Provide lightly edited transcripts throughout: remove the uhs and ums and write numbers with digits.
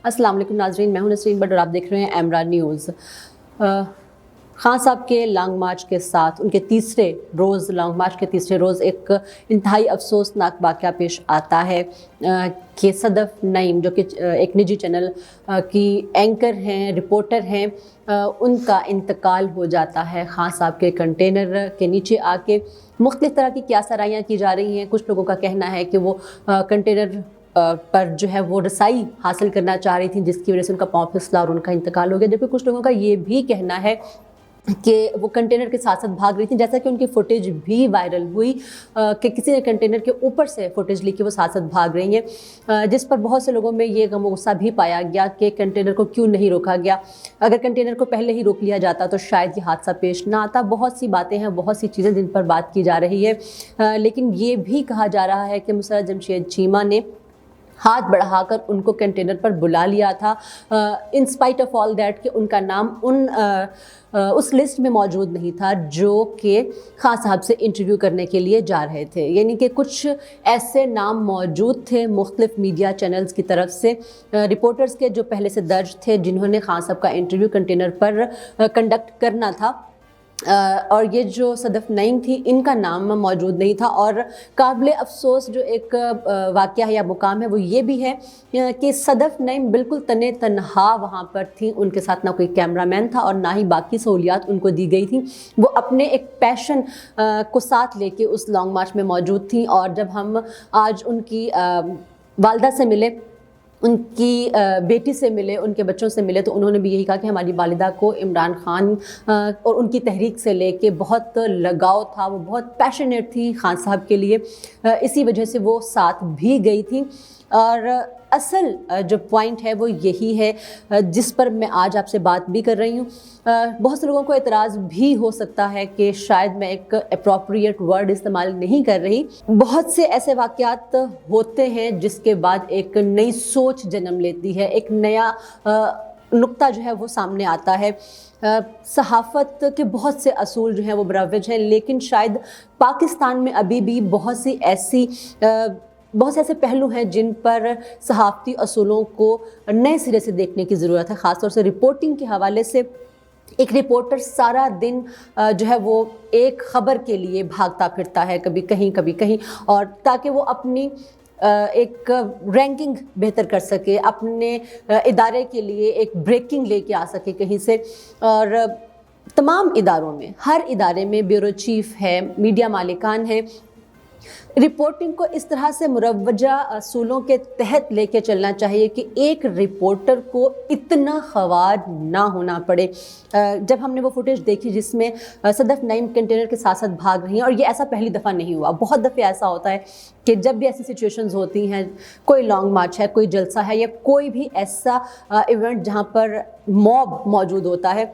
अस्सलाम वालेकुम नाज़रीन, मैं हूं नसरीन बट और आप देख रहे हैं एमरा न्यूज़। खान साहब के लॉन्ग मार्च के साथ उनके तीसरे रोज़ लॉन्ग मार्च के तीसरे रोज़ एक इंतहाई अफसोसनाक वाक़या पेश आता है कि सदफ़ नईम जो कि एक निजी चैनल की एंकर हैं, रिपोर्टर हैं, उनका इंतकाल हो जाता है। खान साहब के कंटेनर के नीचे आके मुख्तलिफ़ तरह की क्यासाराइयाँ की जा रही हैं। कुछ लोगों का कहना है कि वो कंटेनर पर जो है वो रसाई हासिल करना चाह रही थी, जिसकी वजह से उनका पाँव फिसला और उनका इंतकाल हो गया। जबकि कुछ लोगों का ये भी कहना है कि वो कंटेनर के साथ साथ भाग रही थी, जैसा कि उनकी फुटेज भी वायरल हुई कि किसी ने कंटेनर के ऊपर से फुटेज ली कि वो साथ साथ भाग रही हैं, जिस पर बहुत से लोगों में ये गम गुस्सा भी पाया गया कि कंटेनर को क्यों नहीं रोका गया। अगर कंटेनर को पहले ही रोक लिया जाता तो शायद ये हादसा पेश ना आता। बहुत सी बातें हैं, बहुत सी चीज़ें जिन पर बात की जा रही है, लेकिन ये भी कहा जा रहा है कि मुसर्रत जमशेद चीमा ने हाथ बढ़ाकर उनको कंटेनर पर बुला लिया था, in spite of all that कि उनका नाम उस लिस्ट में मौजूद नहीं था जो कि खान साहब से इंटरव्यू करने के लिए जा रहे थे। यानी कि कुछ ऐसे नाम मौजूद थे मुख्तलिफ मीडिया चैनल्स की तरफ से, रिपोर्टर्स के जो पहले से दर्ज थे, जिन्होंने खान साहब का इंटरव्यू कंटेनर पर कंडक्ट करना था, और ये जो सदफ़ नईम थी इनका नाम मौजूद नहीं था। और काबिल अफसोस जो एक वाक़या है या मुकाम है वो ये भी है कि सदफ़ नईम बिल्कुल तने तन्हा वहाँ पर थी। उनके साथ ना कोई कैमरामैन था और ना ही बाकी सहूलियात उनको दी गई थी। वो अपने एक पैशन को साथ लेके उस लॉन्ग मार्च में मौजूद थी। और जब हम आज उनकी वालदा से मिले, उनकी बेटी से मिले, उनके बच्चों से मिले, तो उन्होंने भी यही कहा कि हमारी वालिदा को इमरान खान और उनकी तहरीक से लेके बहुत लगाव था। वो बहुत पैशनेट थी खान साहब के लिए, इसी वजह से वो साथ भी गई थी। और असल जो पॉइंट है वो यही है जिस पर मैं आज आपसे बात भी कर रही हूँ। बहुत से लोगों को एतराज़ भी हो सकता है कि शायद मैं एक अप्रोप्रिएट वर्ड इस्तेमाल नहीं कर रही। बहुत से ऐसे वाक़यात होते हैं जिसके बाद एक नई सोच जन्म लेती है, एक नया नुक्ता जो है वो सामने आता है। सहाफ़त के बहुत से असूल जो हैं वो मुरव्वज हैं, लेकिन शायद पाकिस्तान में अभी भी बहुत से ऐसे पहलू हैं जिन पर सहाफ़ती असूलों को नए सिरे से देखने की ज़रूरत है। ख़ास तौर से रिपोर्टिंग के हवाले से एक रिपोर्टर सारा दिन जो है वो एक ख़बर के लिए भागता फिरता है, कभी कहीं कभी कहीं, और ताकि वो अपनी एक रैंकिंग बेहतर कर सके, अपने इदारे के लिए एक ब्रेकिंग लेके आ सके कहीं से। और तमाम इदारों में, हर इदारे में ब्यूरो चीफ़ है, मीडिया मालिकान है, रिपोर्टिंग को इस तरह से मुरव्वजा असूलों के तहत लेके चलना चाहिए कि एक रिपोर्टर को इतना ख़वार ना होना पड़े। जब हमने वो फुटेज देखी जिसमें सदफ़ नईम कंटेनर के साथ साथ भाग रही हैं, और ये ऐसा पहली दफ़ा नहीं हुआ, बहुत दफ़े ऐसा होता है कि जब भी ऐसी सिचुएशंस होती हैं, कोई लॉन्ग मार्च है, कोई जलसा है, या कोई भी ऐसा इवेंट जहाँ पर मॉब मौजूद होता है,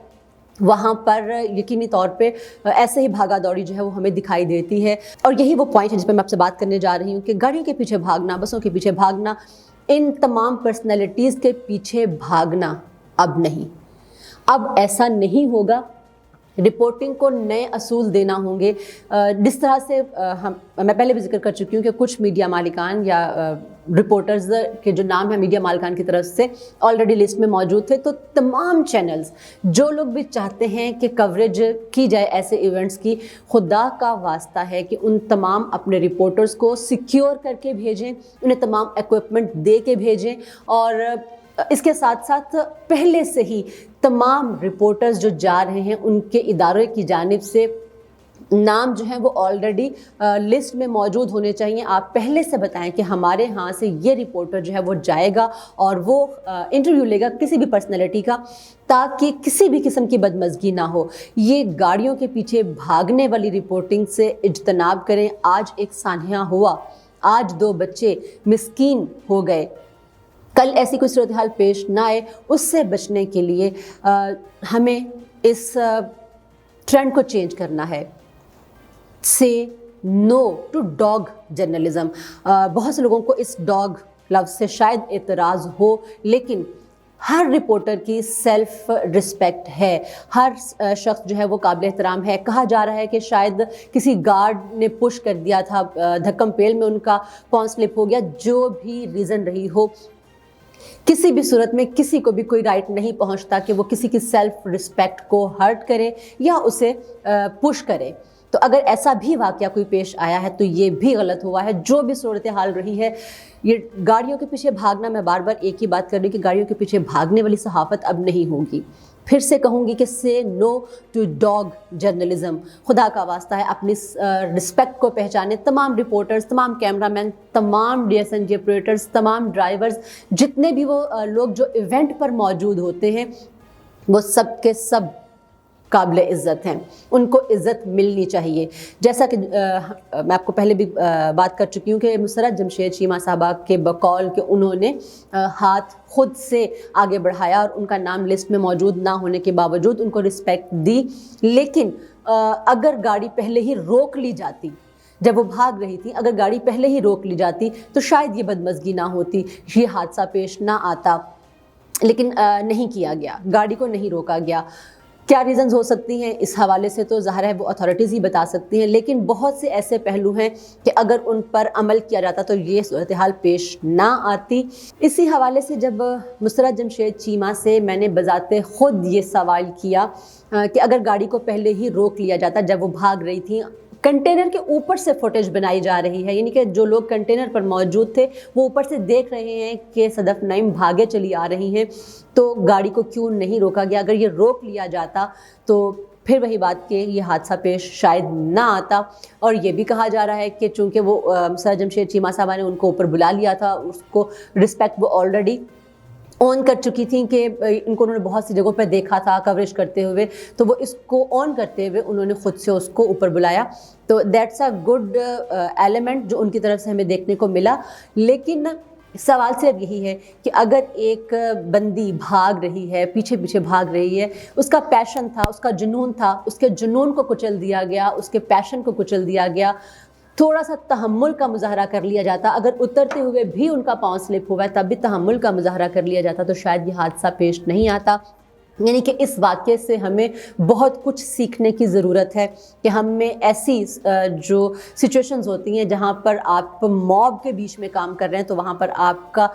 वहाँ पर यकीनी तौर पे ऐसे ही भागा दौड़ी जो है वो हमें दिखाई देती है। और यही वो पॉइंट है जिस पर मैं आपसे बात करने जा रही हूँ कि गाड़ियों के पीछे भागना, बसों के पीछे भागना, इन तमाम पर्सनैलिटीज़ के पीछे भागना अब नहीं, अब ऐसा नहीं होगा। रिपोर्टिंग को नए असूल देना होंगे। जिस तरह से मैं पहले भी जिक्र कर चुकी हूँ कि कुछ मीडिया मालिकान या रिपोर्टर्स के जो नाम है मीडिया मालिकान की तरफ से ऑलरेडी लिस्ट में मौजूद थे, तो तमाम चैनल्स जो लोग भी चाहते हैं कि कवरेज की जाए ऐसे इवेंट्स की, खुदा का वास्ता है कि उन तमाम अपने रिपोर्टर्स को सिक्योर करके भेजें, उन्हें तमाम इक्विपमेंट दे के भेजें। और इसके साथ साथ पहले से ही तमाम रिपोर्टर्स जो जा रहे हैं उनके इदारे की जानिब से नाम जो है वो ऑलरेडी लिस्ट में मौजूद होने चाहिए। आप पहले से बताएं कि हमारे यहाँ से ये रिपोर्टर जो है वो जाएगा और वो इंटरव्यू लेगा किसी भी पर्सनैलिटी का, ताकि किसी भी किस्म की बदमज़गी ना हो। ये गाड़ियों के पीछे भागने वाली रिपोर्टिंग से इज्तनाब करें। आज एक सान्या हुआ, आज 2 बच्चे मिस्कीन हो गए, कल ऐसी कोई सूरत हाल पेश ना आए, उससे बचने के लिए हमें इस ट्रेंड को चेंज करना है। से नो टू डॉग जर्नलिज्म। बहुत से लोगों को इस डॉग लफ्ज़ से शायद एतराज़ हो, लेकिन हर रिपोर्टर की सेल्फ रिस्पेक्ट है, हर शख्स जो है वो काबिल एहतराम है। कहा जा रहा है कि शायद किसी गार्ड ने पुश कर दिया था, धक्कम पेल में उनका पाँव स्लिप हो गया, जो भी रीज़न रही हो, किसी भी सूरत में किसी को भी कोई राइट नहीं पहुंचता कि वो किसी की सेल्फ रिस्पेक्ट को हर्ट करे या उसे पुश करे। तो अगर ऐसा भी वाक़या कोई पेश आया है तो ये भी गलत हुआ है। जो भी सूरत हाल रही है, ये गाड़ियों के पीछे भागना, मैं बार बार एक ही बात कर रही हूँ कि गाड़ियों के पीछे भागने वाली सहाफ़त अब नहीं होगी। फिर से कहूँगी कि से नो टू डॉग जर्नलिज़म। खुदा का वास्ता है अपनी रिस्पेक्ट को पहचाने। तमाम रिपोर्टर्स, तमाम कैमरामैन, तमाम DSNJ ऑपरेटर्स, तमाम ड्राइवर्स, जितने भी वो लोग जो इवेंट पर मौजूद होते हैं, वो सब के सब काबिल इज़्ज़त हैं, उनको इज़्ज़त मिलनी चाहिए। जैसा कि मैं आपको पहले भी बात कर चुकी हूँ कि मुसर्रत जमशेद चीमा साहबा के बकौल के उन्होंने हाथ खुद से आगे बढ़ाया और उनका नाम लिस्ट में मौजूद ना होने के बावजूद उनको रिस्पेक्ट दी। लेकिन अगर गाड़ी पहले ही रोक ली जाती, जब वो भाग रही थी, अगर गाड़ी पहले ही रोक ली जाती तो शायद ये बदमज़गी ना होती, ये हादसा पेश ना आता। लेकिन नहीं किया गया, गाड़ी को नहीं रोका गया। क्या रीज़न्स हो सकती हैं इस हवाले से तो ज़ाहिर है वो अथॉरिटीज़ ही बता सकती हैं, लेकिन बहुत से ऐसे पहलू हैं कि अगर उन पर अमल किया जाता तो ये सूरत हाल पेश ना आती। इसी हवाले से जब मुसर्रत जमशेद चीमा से मैंने बज़ाते ख़ुद ये सवाल किया कि अगर गाड़ी को पहले ही रोक लिया जाता जब वो भाग रही थी, कंटेनर के ऊपर से फुटेज बनाई जा रही है, यानी कि जो लोग कंटेनर पर मौजूद थे वो ऊपर से देख रहे हैं कि सदफ नईम भागे चली आ रही हैं, तो गाड़ी को क्यों नहीं रोका गया? अगर ये रोक लिया जाता तो फिर वही बात कि ये हादसा पेश शायद ना आता। और ये भी कहा जा रहा है कि चूँकि वो सर जमशेद चीमा साहबा ने उनको ऊपर बुला लिया था, उसको रिस्पेक्ट वो ऑलरेडी ऑन कर चुकी थी कि इनको उन्होंने बहुत सी जगहों पर देखा था कवरेज करते हुए, तो वो इसको ऑन करते हुए उन्होंने ख़ुद से उसको ऊपर बुलाया। तो दैट्स अ गुड एलिमेंट जो उनकी तरफ से हमें देखने को मिला। लेकिन सवाल सिर्फ यही है कि अगर एक बंदी भाग रही है, पीछे पीछे भाग रही है, उसका पैशन था, उसका जुनून था, उसके जुनून को कुचल दिया गया, उसके पैशन को कुचल दिया गया, थोड़ा सा तहम्मुल का मुजाहरा कर लिया जाता, अगर उतरते हुए भी उनका पाँव स्लिप हुआ है तब भी तहम्मुल का मुजाहरा कर लिया जाता तो शायद ये हादसा पेश नहीं आता। यानी कि इस वाक़े से हमें बहुत कुछ सीखने की ज़रूरत है कि हमें ऐसी जो सिचुएशंस होती हैं जहाँ पर आप मॉब के बीच में काम कर रहे हैं तो वहाँ पर आपका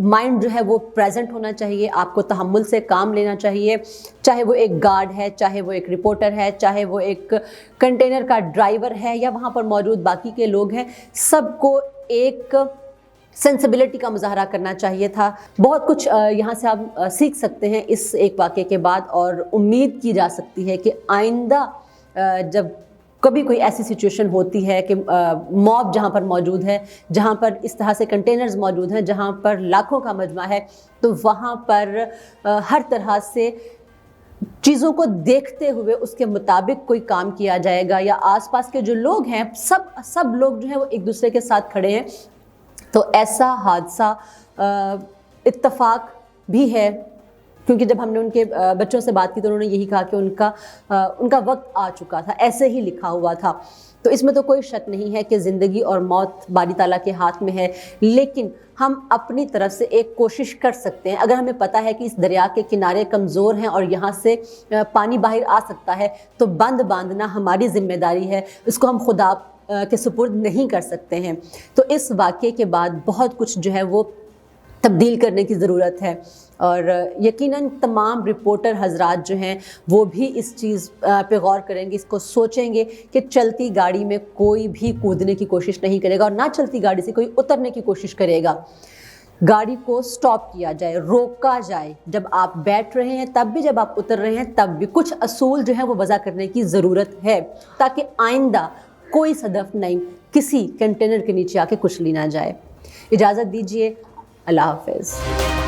माइंड जो है वो प्रेजेंट होना चाहिए, आपको तहम्मुल से काम लेना चाहिए। चाहे वो एक गार्ड है, चाहे वो एक रिपोर्टर है, चाहे वो एक कंटेनर का ड्राइवर है या वहाँ पर मौजूद बाकी के लोग हैं, सबको एक सेंसिबिलिटी का मुजाहरा करना चाहिए था। बहुत कुछ यहाँ से आप सीख सकते हैं इस एक वाक़े के बाद, और उम्मीद की जा सकती है कि आइंदा जब कभी कोई ऐसी सिचुएशन होती है कि मॉब जहाँ पर मौजूद है, जहाँ पर इस तरह से कंटेनर्स मौजूद हैं, जहाँ पर लाखों का मजमा है, तो वहाँ पर हर तरह से चीज़ों को देखते हुए उसके मुताबिक कोई काम किया जाएगा, या आसपास के जो लोग हैं सब लोग जो हैं वो एक दूसरे के साथ खड़े हैं, तो ऐसा हादसा इत्तफाक भी है। क्योंकि जब हमने उनके बच्चों से बात की तो उन्होंने यही कहा कि उनका वक्त आ चुका था, ऐसे ही लिखा हुआ था। तो इसमें तो कोई शक नहीं है कि ज़िंदगी और मौत बारी ताला के हाथ में है, लेकिन हम अपनी तरफ से एक कोशिश कर सकते हैं। अगर हमें पता है कि इस दरिया के किनारे कमज़ोर हैं और यहाँ से पानी बाहर आ सकता है तो बंद बांधना हमारी ज़िम्मेदारी है, इसको हम खुदा के सुपुर्द नहीं कर सकते हैं। तो इस वाक़े के बाद बहुत कुछ जो है वो तब्दील करने की ज़रूरत है, और यकीनन तमाम रिपोर्टर हजरात जो हैं वो भी इस चीज़ पे गौर करेंगे, इसको सोचेंगे कि चलती गाड़ी में कोई भी कूदने की कोशिश नहीं करेगा और ना चलती गाड़ी से कोई उतरने की कोशिश करेगा। गाड़ी को स्टॉप किया जाए, रोका जाए, जब आप बैठ रहे हैं तब भी, जब आप उतर रहे हैं तब भी। कुछ असूल जो है वो वज़ा करने की ज़रूरत है ताकि आइंदा कोई सदफ नहीं किसी कंटेनर के नीचे आके कुचली ना जाए। इजाज़त दीजिए, अल्लाह हाफ़िज़।